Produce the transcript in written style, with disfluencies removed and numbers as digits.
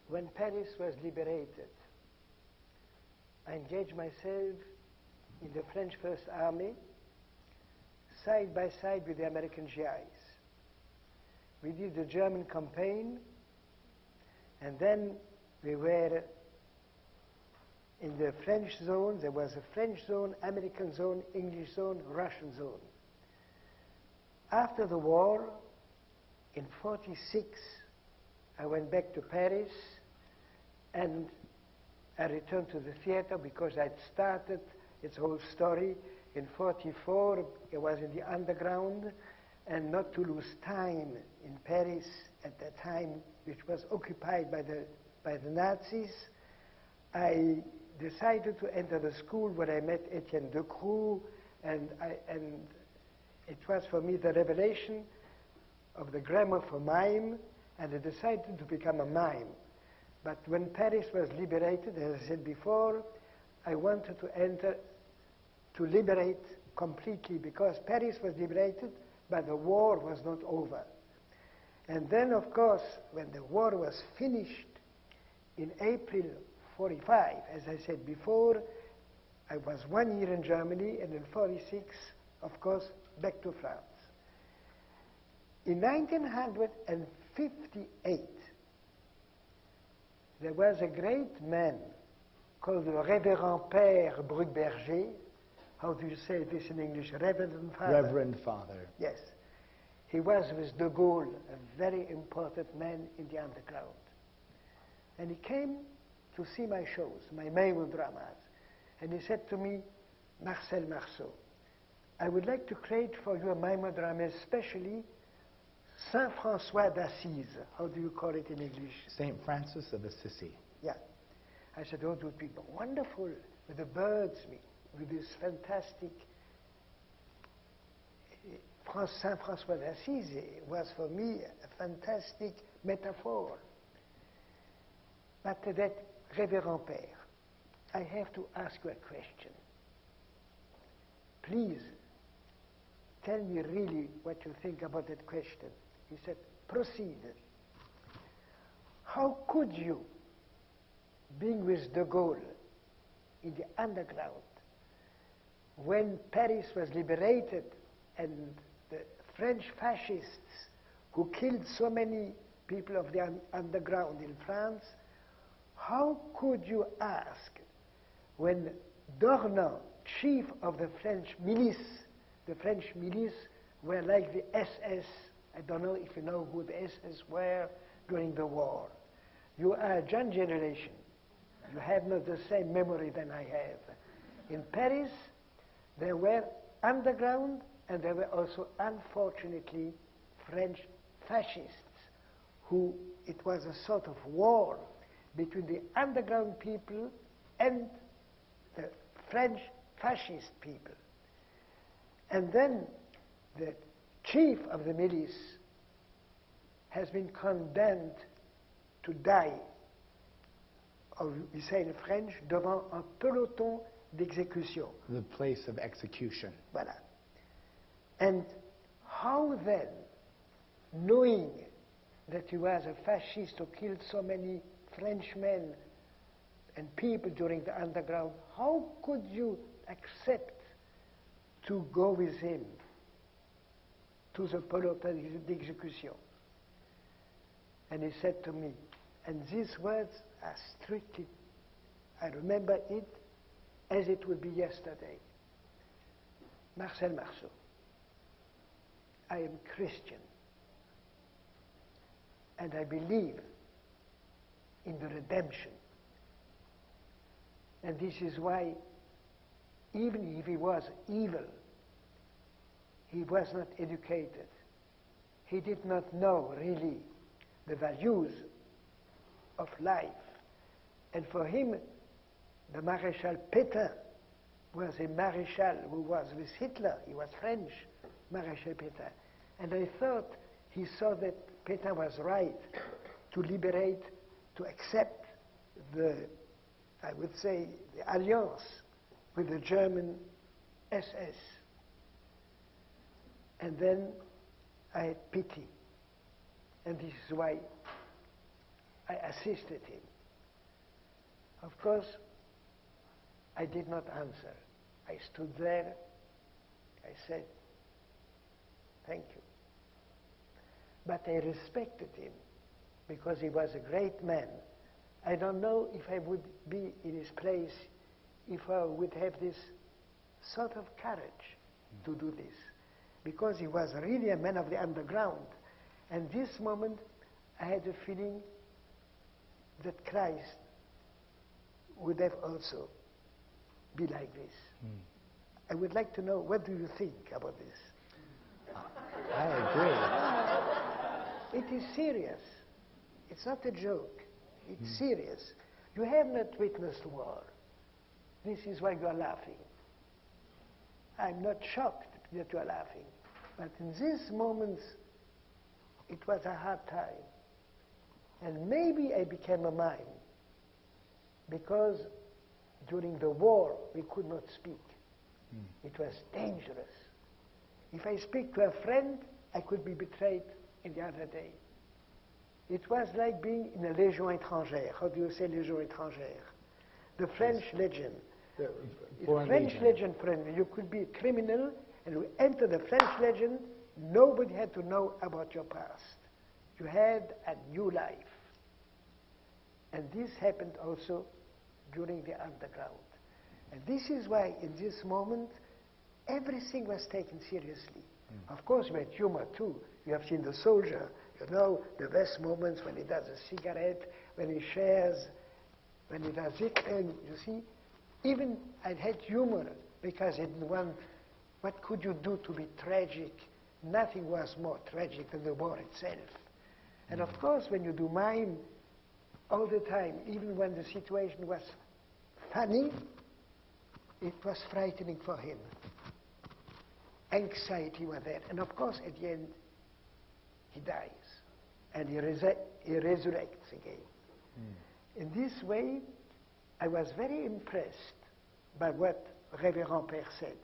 when Paris was liberated, I engaged myself in the French First Army, side by side with the American GIs. We did the German campaign, and then we were in the French zone. There was a French zone, American zone, English zone, Russian zone. After the war, in 1946, I went back to Paris, and I returned to the theater because I'd started its whole story. In 1944, I was in the underground, and not to lose time in Paris at that time, which was occupied by the Nazis, I decided to enter the school where I met Etienne Decroux, and it was for me the revelation of the grammar for mime, and I decided to become a mime. But when Paris was liberated, as I said before, I wanted to liberate completely, because Paris was liberated, but the war was not over. And then, of course, when the war was finished in April 1945, as I said before, I was 1 year in Germany, and in 1946, of course, back to France. In 1958, there was a great man called the Révérend Père Brugberger. How do you say this in English? Reverend Father? Reverend Father. Yes. He was with de Gaulle, a very important man in the underground. And he came to see my shows, my melodramas. And he said to me, Marcel Marceau, I would like to create for you a melodrama, especially Saint François d'Assise. How do you call it in English? Saint Francis of Assisi. Yeah. I said, oh, it would be wonderful with the birds, with this fantastic. Saint François d'Assise was for me a fantastic metaphor. But that Révérend Père, I have to ask you a question. Please tell me really what you think about that question. He said, proceed. How could you, being with de Gaulle in the underground, when Paris was liberated and the French fascists who killed so many people of the underground in France, how could you ask when Dornan, chief of the French milice were like the SS, I don't know if you know who the SS were during the war. You are a young generation. You have not the same memory than I have. In Paris, there were underground, and there were also, unfortunately, French fascists, who, it was a sort of war between the underground people and the French fascist people. And then the chief of the milice has been condemned to die, or we say in French, devant un peloton d'exécution. The place of execution. Voilà. And how then, knowing that he was a fascist who killed so many Frenchmen and people during the underground, how could you accept to go with him to the peloton d'exécution? And he said to me, and these words are strictly, I remember it as it would be yesterday. Marcel Marceau, I am Christian, and I believe in the redemption. And this is why, even if he was evil, he was not educated. He did not know really the values of life. And for him, the Maréchal Pétain was a Maréchal who was with Hitler. He was French, Maréchal Pétain. And I thought he saw that Pétain was right to liberate, to accept the, I would say, the alliance with the German SS. And then I had pity. And this is why I assisted him. Of course, I did not answer. I stood there. I said, thank you. But I respected him because he was a great man. I don't know if I would be in his place if I would have this sort of courage to do this, because he was really a man of the underground. And this moment, I had a feeling that Christ would have also be like this. I would like to know, what do you think about this? I agree. It is serious. It's not a joke. It's serious. You have not witnessed war. This is why you are laughing. I'm not shocked that you are laughing. But in these moments, it was a hard time. And maybe I became a mime, because during the war, we could not speak. It was dangerous. If I speak to a friend, I could be betrayed in the other day. It was like being in a Légion étrangère. How do you say Légion étrangère? The French legion. The French legion, friend, you could be a criminal, and you enter the French legion, nobody had to know about your past. You had a new life. And this happened also during the underground. And this is why, in this moment, everything was taken seriously. Of course, we had humor too. You have seen the soldier, you know, the best moments when he does a cigarette, when he shares, when he does it, and you see, even I had humor, because I didn't want, what could you do to be tragic? Nothing was more tragic than the war itself. And of course, when you do mime, all the time, even when the situation was funny, it was frightening for him. Anxiety was there. And of course, at the end, he dies. And he resurrects again. In this way, I was very impressed by what Révérend Père said.